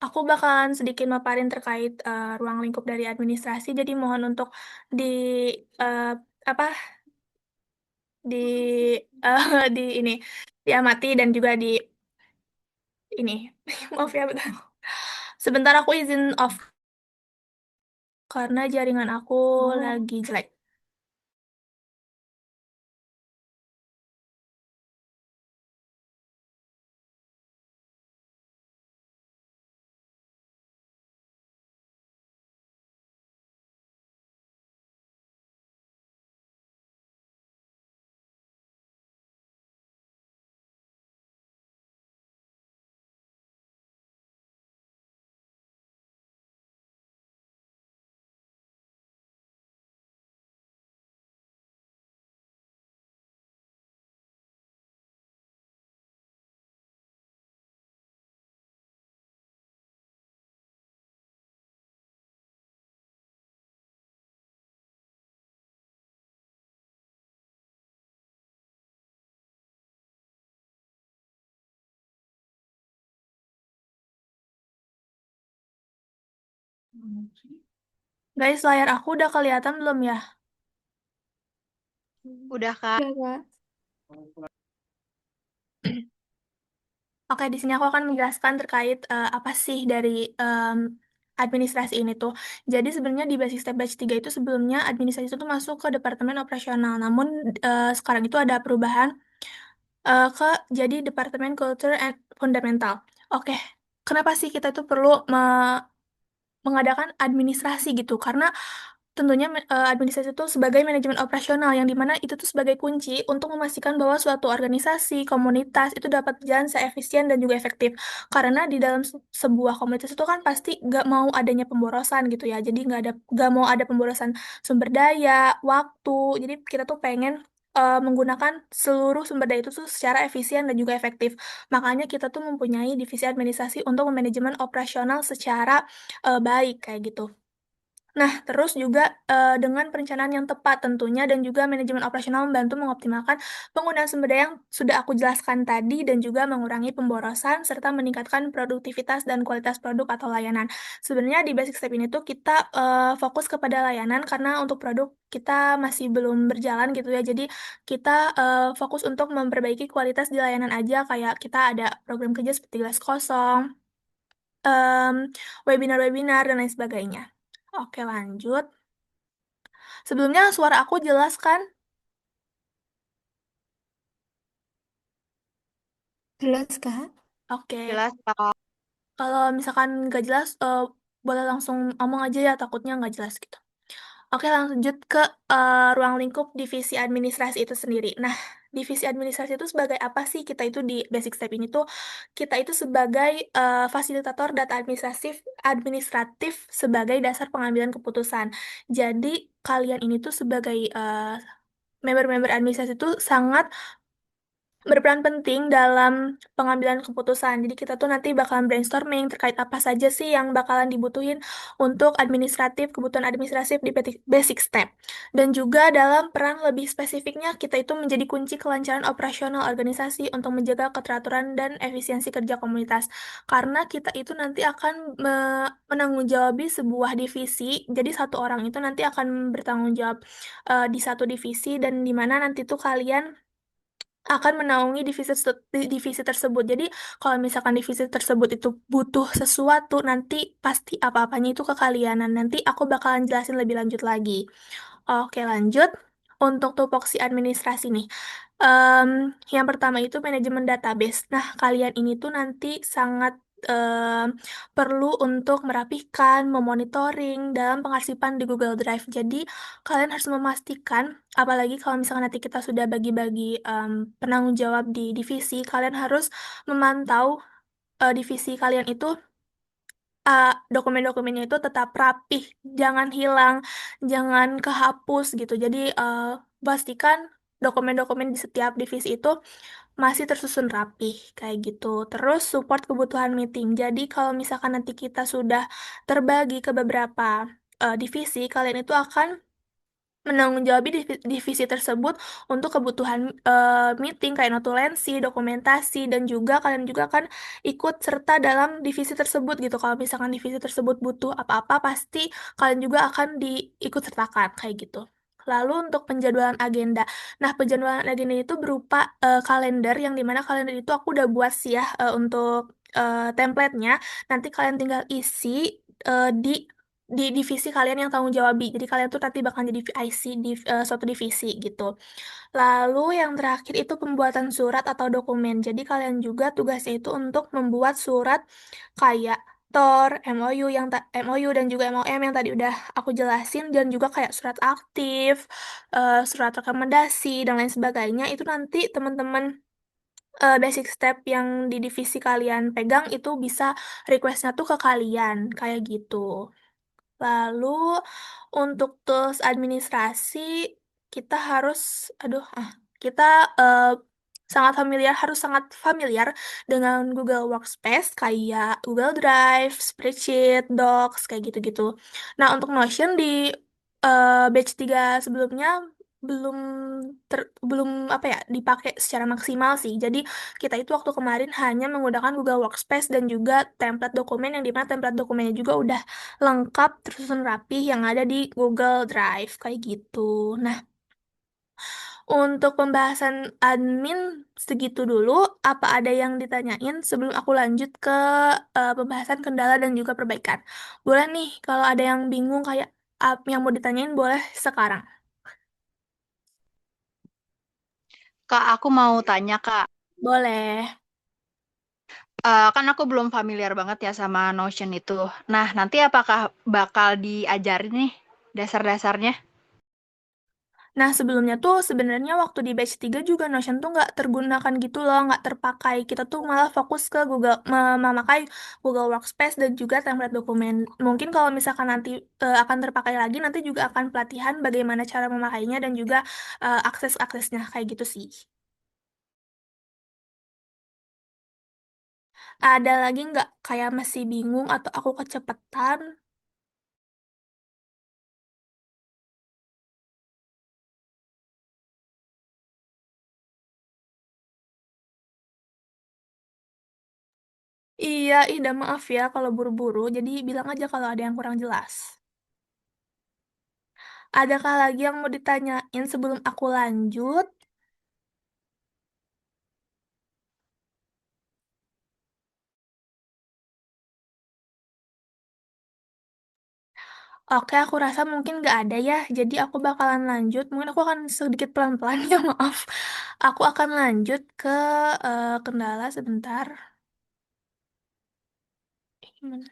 Aku bakalan sedikit maparin terkait ruang lingkup dari administrasi. Jadi mohon untuk di eh, apa di di ini diamati dan juga di ini. Maaf ya, bentar. Sebentar aku izin off karena jaringan aku lagi jelek. Guys, layar aku udah kelihatan belum ya? Udah, Kak. Udah, Kak. Oke, di sini aku akan menjelaskan terkait apa sih dari administrasi ini tuh. Jadi sebenarnya di Basic Step Batch 3 itu sebelumnya administrasi itu tuh masuk ke Departemen Operasional. Namun sekarang itu ada perubahan ke jadi Departemen Culture and Fundamental. Oke, kenapa sih kita itu perlu mengadakan administrasi gitu? Karena tentunya administrasi itu sebagai manajemen operasional yang dimana itu tuh sebagai kunci untuk memastikan bahwa suatu organisasi, komunitas itu dapat berjalan seefisien dan juga efektif. Karena di dalam sebuah komunitas itu kan pasti nggak mau adanya pemborosan gitu ya. Jadi nggak mau ada pemborosan sumber daya, waktu. Jadi kita tuh pengen menggunakan seluruh sumber daya itu tuh secara efisien dan juga efektif. Makanya kita tuh mempunyai divisi administrasi untuk manajemen operasional secara baik kayak gitu. Nah, terus juga dengan perencanaan yang tepat tentunya dan juga manajemen operasional membantu mengoptimalkan penggunaan sumber daya yang sudah aku jelaskan tadi dan juga mengurangi pemborosan serta meningkatkan produktivitas dan kualitas produk atau layanan. Sebenarnya di basic step ini tuh kita fokus kepada layanan karena untuk produk kita masih belum berjalan gitu ya. Jadi kita fokus untuk memperbaiki kualitas di layanan aja kayak kita ada program kerja seperti gelas kosong, em, webinar-webinar dan lain sebagainya. Oke, lanjut. Sebelumnya suara aku jelas kan? Jelas, Kak? Oke. Jelas, Kak. Kalau misalkan nggak jelas, boleh langsung ngomong aja ya, takutnya nggak jelas gitu. Oke, lanjut ke ruang lingkup divisi administrasi itu sendiri. Nah, divisi administrasi itu sebagai apa sih? Kita itu di basic step ini tuh, kita itu sebagai fasilitator data administratif sebagai dasar pengambilan keputusan. Jadi, kalian ini tuh sebagai member-member administrasi itu sangat berperan penting dalam pengambilan keputusan. Jadi kita tuh nanti bakalan brainstorming terkait apa saja sih yang bakalan dibutuhin untuk kebutuhan administratif di basic step. Dan juga dalam peran lebih spesifiknya, kita itu menjadi kunci kelancaran operasional organisasi untuk menjaga keteraturan dan efisiensi kerja komunitas. Karena kita itu nanti akan menanggung sebuah divisi, jadi satu orang itu nanti akan bertanggung jawab di satu divisi dan di mana nanti tuh kalian akan menaungi divisi tersebut. Jadi, kalau misalkan divisi tersebut itu butuh sesuatu, nanti pasti apa-apanya itu ke kalian. Dan nanti aku bakalan jelasin lebih lanjut lagi. Oke, lanjut. Untuk tupoksi administrasi nih. Em, yang pertama itu manajemen database. Nah, kalian ini tuh nanti sangat em, perlu untuk merapihkan, memonitoring dalam pengarsipan di Google Drive. Jadi, kalian harus memastikan, apalagi kalau misalkan nanti kita sudah bagi-bagi penanggung jawab di divisi, kalian harus memantau divisi kalian itu dokumen-dokumennya itu tetap rapih, jangan hilang, jangan kehapus gitu. Jadi pastikan dokumen-dokumen di setiap divisi itu masih tersusun rapih kayak gitu. Terus support kebutuhan meeting. Jadi kalau misalkan nanti kita sudah terbagi ke beberapa divisi, kalian itu akan menanggung divisi tersebut untuk kebutuhan meeting kayak notulensi, dokumentasi, dan juga kalian juga kan ikut serta dalam divisi tersebut gitu. Kalau misalkan divisi tersebut butuh apa-apa, pasti kalian juga akan diikut sertakan kayak gitu. Lalu untuk penjadwalan agenda. Nah, penjadwalan agenda itu berupa kalender yang dimana kalender itu aku udah buat sih ya untuk template-nya. Nanti kalian tinggal isi di divisi kalian yang tanggung jawabi. Jadi kalian tuh nanti bakal jadi IC di suatu divisi gitu. Lalu yang terakhir itu pembuatan surat atau dokumen. Jadi kalian juga tugasnya itu untuk membuat surat kayak TOR, MOU MOU dan juga MOM yang tadi udah aku jelasin dan juga kayak surat aktif, surat rekomendasi dan lain sebagainya. Itu nanti teman-teman basic step yang di divisi kalian pegang itu bisa requestnya tuh ke kalian kayak gitu. Lalu untuk tools administrasi kita harus, kita eh, harus sangat familiar dengan Google Workspace kayak Google Drive, Spreadsheet, Docs kayak gitu-gitu. Nah untuk Notion di batch 3 sebelumnya belum belum apa ya dipakai secara maksimal sih. Jadi kita itu waktu kemarin hanya menggunakan Google Workspace dan juga template dokumen yang dimana template dokumennya juga udah lengkap tersusun rapi yang ada di Google Drive kayak gitu. Nah, untuk pembahasan admin segitu dulu. Apa ada yang ditanyain sebelum aku lanjut ke pembahasan kendala dan juga perbaikan? Boleh nih, kalau ada yang bingung kayak yang mau ditanyain boleh sekarang. Kak, aku mau tanya, Kak. Boleh. Kan aku belum familiar banget ya sama Notion itu. Nah, nanti apakah bakal diajarin nih dasar-dasarnya? Nah, sebelumnya tuh sebenarnya waktu di batch 3 juga Notion tuh nggak tergunakan gitu loh, nggak terpakai. Kita tuh malah fokus ke memakai Google Workspace dan juga template dokumen. Mungkin kalau misalkan nanti akan terpakai lagi, nanti juga akan pelatihan bagaimana cara memakainya dan juga akses-aksesnya kayak gitu sih. Ada lagi nggak kayak masih bingung atau aku kecepatan? Iya, ih, dah maaf ya kalau buru-buru. Jadi bilang aja kalau ada yang kurang jelas. Adakah lagi yang mau ditanyain sebelum aku lanjut? Oke, aku rasa mungkin nggak ada ya. Jadi aku bakalan lanjut. Mungkin aku akan sedikit pelan-pelan ya, maaf. Aku akan lanjut ke kendala sebentar. Gimana?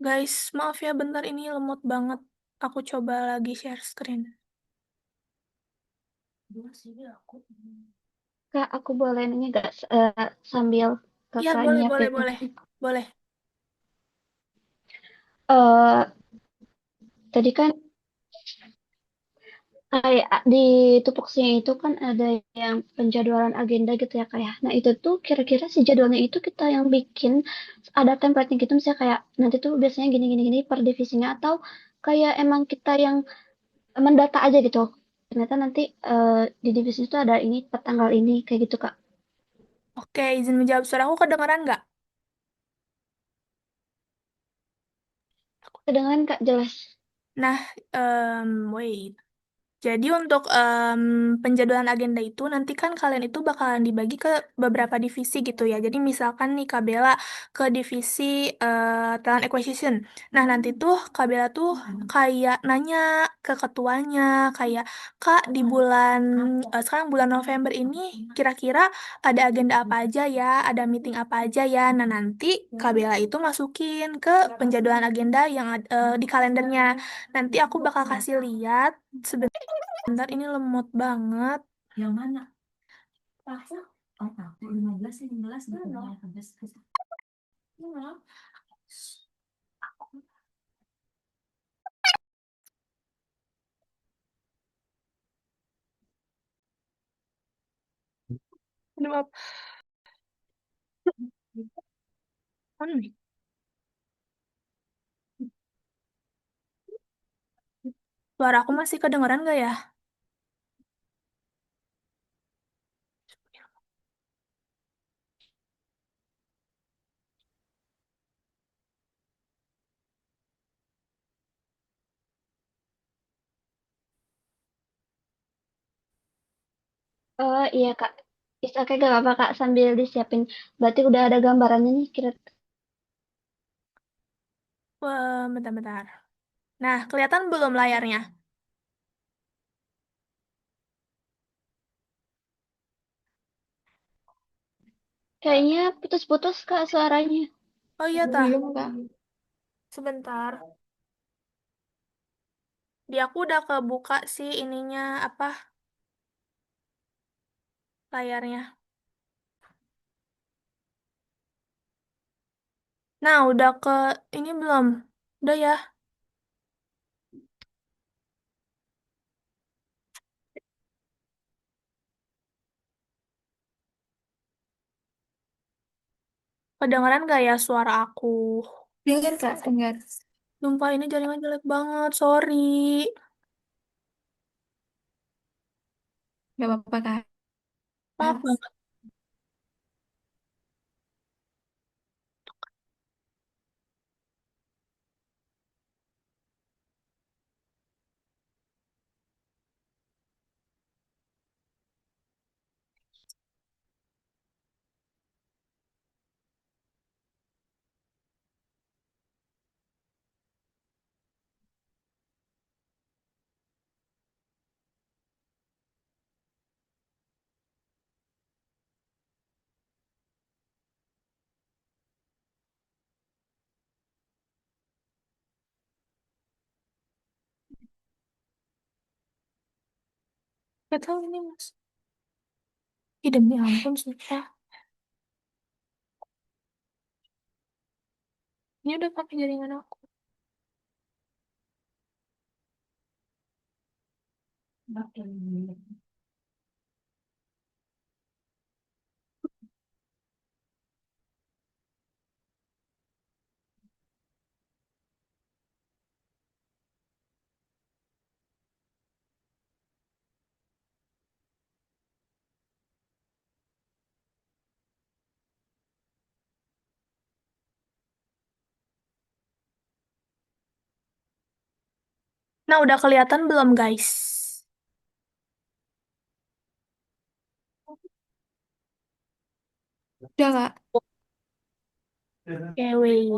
Guys, maaf ya bentar ini lemot banget. Aku coba lagi share screen. Kak, aku boleh nanya gak sambil Iya, kakak boleh, boleh, nyiapin? boleh. Boleh. eh Tadi kan kayak di tupoksinya itu kan ada yang penjadwalan agenda gitu ya kayak. Nah itu tuh kira-kira si jadwalnya itu kita yang bikin ada template-nya gitu misalnya kayak nanti tuh biasanya gini gini gini per divisinya atau kayak emang kita yang mendata aja gitu. Ternyata nanti di divisi itu ada ini per tanggal ini kayak gitu Kak. Oke, izin menjawab suara aku kedengeran nggak? Kedengeran Kak jelas. Nah, wait. Jadi untuk penjadwalan agenda itu nanti kan kalian itu bakalan dibagi ke beberapa divisi gitu ya. Jadi misalkan nih Kak Bella ke divisi talent acquisition. Nah nanti tuh Kak Bella tuh kayak nanya ke ketuanya kayak Kak di bulan sekarang bulan November ini kira-kira ada agenda apa aja ya, ada meeting apa aja ya. Nah nanti Kak Bella itu masukin ke penjadwalan agenda yang di kalendernya. Nanti aku bakal kasih lihat. Bentar, ini lemot banget. Yang mana? Aku. Oh, aku 15 ya, 15 gitu. Aduh, maaf. Mana nih? Suara aku masih kedengeran gak ya? Iya Kak. Bisa kayak gak apa-apa Kak sambil disiapin. Berarti udah ada gambarannya nih kira. Wah, bentar-bentar. Nah, kelihatan belum layarnya? Kayaknya putus-putus Kak suaranya. Oh iya, tah. Belum, Kak. Sebentar. Di aku udah kebuka sih ininya, apa, layarnya. Nah, udah ke ini belum? Udah ya? Kedengeran gak ya suara aku? Dengar, Kak, dengar. Sumpah ini jaringan jelek banget, sorry. Gak apa-apa, Kak. Maaf banget. Gak tahu ini mas. Ih, demi ampun, sumpah. Ini udah pakai jaringan aku. Nah, udah kelihatan belum, guys? Udah, Kak. Oke, wait.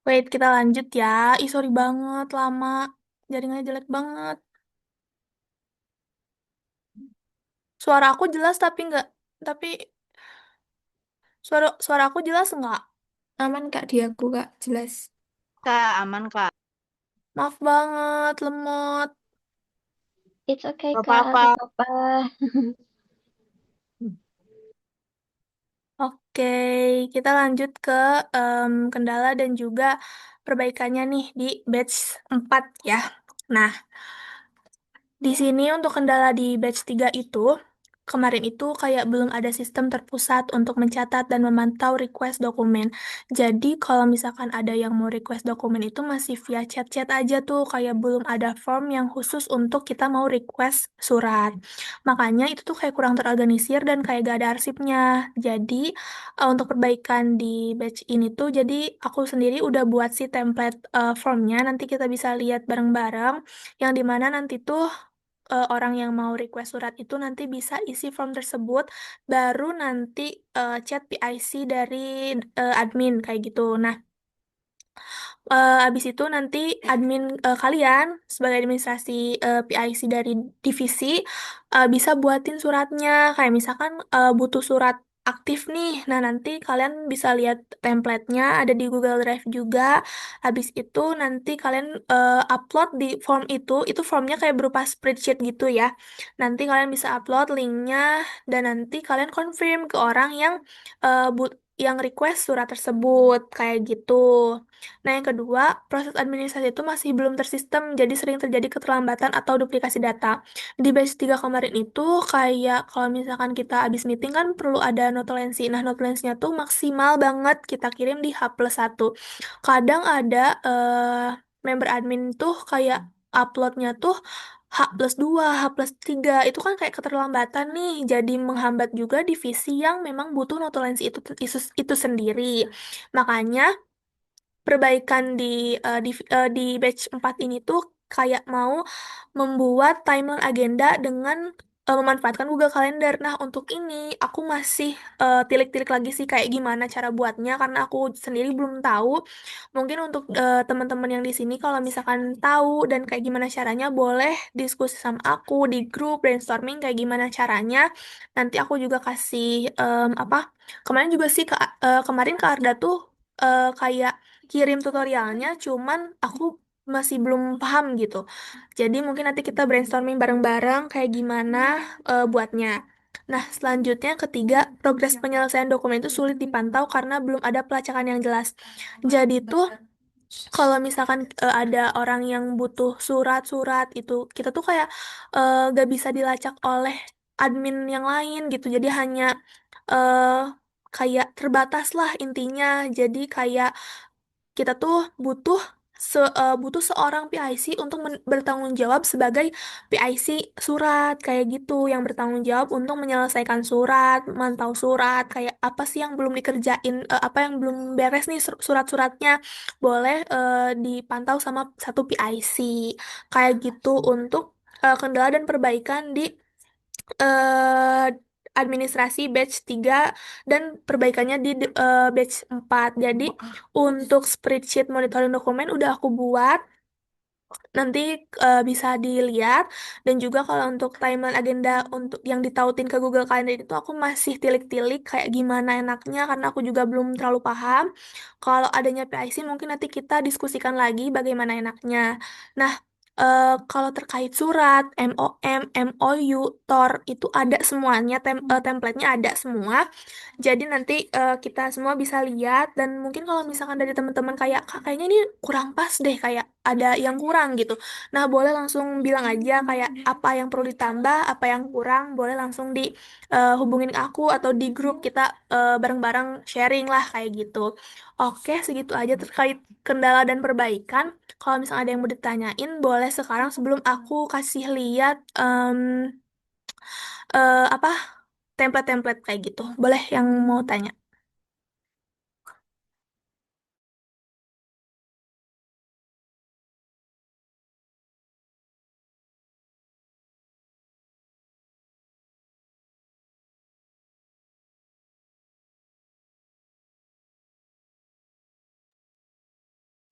Wait, kita lanjut ya. Ih, sorry banget, lama. Jaringannya jelek banget. Suara aku jelas tapi nggak, tapi Suara suara aku jelas nggak? Aman Kak di aku Kak, jelas. Kak, aman Kak. Maaf banget, lemot. It's okay, Gak Kak. apa-apa. Gak apa-apa. Oke, kita lanjut ke kendala dan juga perbaikannya nih di batch 4 ya. Nah, di sini untuk kendala di batch 3 itu, kemarin itu kayak belum ada sistem terpusat untuk mencatat dan memantau request dokumen. Jadi kalau misalkan ada yang mau request dokumen itu masih via chat-chat aja tuh, kayak belum ada form yang khusus untuk kita mau request surat. Makanya itu tuh kayak kurang terorganisir dan kayak gak ada arsipnya. Jadi untuk perbaikan di batch ini tuh, jadi aku sendiri udah buat si template formnya, nanti kita bisa lihat bareng-bareng, yang dimana nanti tuh orang yang mau request surat itu nanti bisa isi form tersebut, baru nanti chat PIC dari admin kayak gitu. Nah, abis itu nanti admin kalian sebagai administrasi PIC dari divisi bisa buatin suratnya. Kayak misalkan butuh surat aktif nih. Nah, nanti kalian bisa lihat template-nya ada di Google Drive juga. Habis itu nanti kalian upload di form itu. Itu formnya kayak berupa spreadsheet gitu ya. Nanti kalian bisa upload linknya dan nanti kalian confirm ke orang yang yang request surat tersebut kayak gitu. Nah, yang kedua, proses administrasi itu masih belum tersistem, jadi sering terjadi keterlambatan atau duplikasi data. Di batch 3 kemarin itu, kayak kalau misalkan kita habis meeting kan perlu ada notulensi. Nah, notulensinya tuh maksimal banget kita kirim di H+1. Kadang ada member admin tuh kayak uploadnya tuh H+2, H+3, itu kan kayak keterlambatan nih, jadi menghambat juga divisi yang memang butuh notulensi itu sendiri. Makanya perbaikan di batch 4 ini tuh kayak mau membuat timeline agenda dengan memanfaatkan Google Calendar. Nah, untuk ini aku masih tilik-tilik lagi sih kayak gimana cara buatnya karena aku sendiri belum tahu. Mungkin untuk teman-teman yang di sini kalau misalkan tahu dan kayak gimana caranya boleh diskusi sama aku di grup brainstorming kayak gimana caranya. Nanti aku juga kasih apa? Kemarin juga sih kemarin ke Arda tuh kayak kirim tutorialnya, cuman aku masih belum paham gitu. Jadi mungkin nanti kita brainstorming bareng-bareng kayak gimana buatnya. Nah, selanjutnya ketiga, progres penyelesaian dokumen itu sulit dipantau karena belum ada pelacakan yang jelas. Jadi tuh kalau misalkan ada orang yang butuh surat-surat itu, kita tuh kayak gak bisa dilacak oleh admin yang lain gitu. Jadi hanya eh, kayak terbatas lah intinya. Jadi kayak kita tuh butuh seorang PIC untuk bertanggung jawab sebagai PIC surat kayak gitu yang bertanggung jawab untuk menyelesaikan surat, mantau surat, kayak apa sih yang belum dikerjain, apa yang belum beres nih surat-suratnya boleh dipantau sama satu PIC kayak gitu untuk kendala dan perbaikan di eh, administrasi batch 3 dan perbaikannya di batch 4. Jadi untuk spreadsheet monitoring dokumen udah aku buat. Nanti bisa dilihat dan juga kalau untuk timeline agenda untuk yang ditautin ke Google Calendar itu aku masih tilik-tilik kayak gimana enaknya karena aku juga belum terlalu paham. Kalau adanya PIC mungkin nanti kita diskusikan lagi bagaimana enaknya. Nah, kalau terkait surat, MOM, MOU, TOR itu ada semuanya, template-nya ada semua. Jadi nanti kita semua bisa lihat dan mungkin kalau misalkan dari teman-teman kayak "Kak, kayaknya ini kurang pas deh, kayak ada yang kurang gitu." Nah, boleh langsung bilang aja kayak apa yang perlu ditambah, apa yang kurang, boleh langsung di hubungin aku atau di grup kita bareng-bareng sharing lah kayak gitu. Oke, segitu aja terkait kendala dan perbaikan. Kalau misalnya ada yang mau ditanyain, boleh sekarang sebelum aku kasih lihat apa template-template kayak gitu. Boleh yang mau tanya?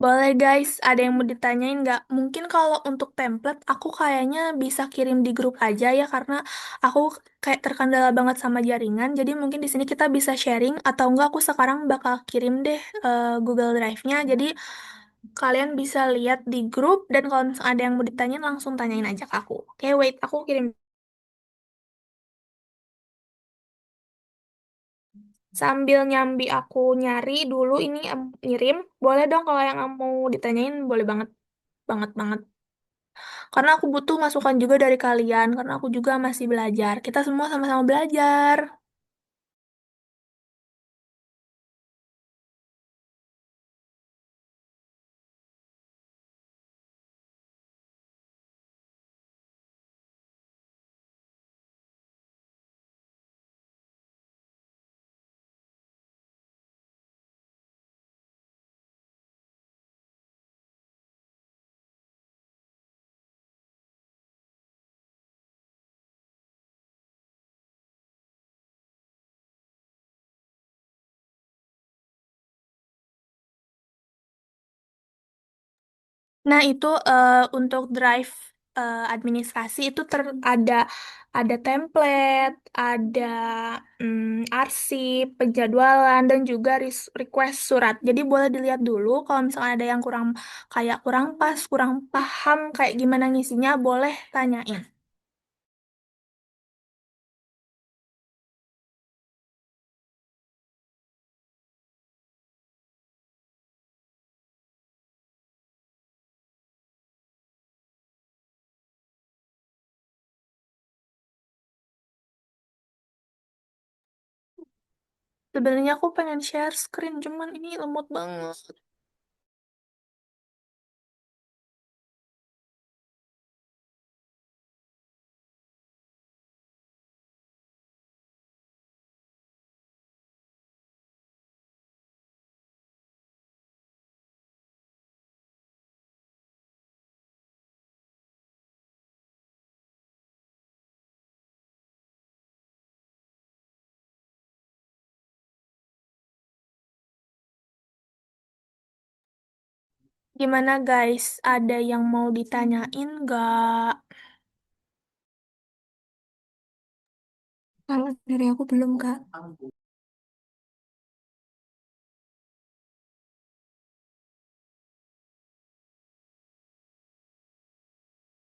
Boleh guys, ada yang mau ditanyain nggak? Mungkin kalau untuk template, aku kayaknya bisa kirim di grup aja ya, karena aku kayak terkendala banget sama jaringan. Jadi mungkin di sini kita bisa sharing, atau enggak aku sekarang bakal kirim deh Google Drive-nya. Jadi kalian bisa lihat di grup, dan kalau misalnya ada yang mau ditanyain, langsung tanyain aja ke aku. Oke, wait, aku kirim. Sambil nyambi aku nyari dulu ini ngirim. Boleh dong kalau yang mau ditanyain, boleh banget, banget, banget. Karena aku butuh masukan juga dari kalian, karena aku juga masih belajar. Kita semua sama-sama belajar. Nah, itu untuk drive administrasi itu ada template, ada arsip, penjadwalan, dan juga request surat. Jadi boleh dilihat dulu kalau misalnya ada yang kurang pas, kurang paham kayak gimana ngisinya, boleh tanyain. Sebenarnya aku pengen share screen, cuman ini lemot banget. Gimana guys? Ada yang mau ditanyain nggak? Kalau dari aku belum, Kak.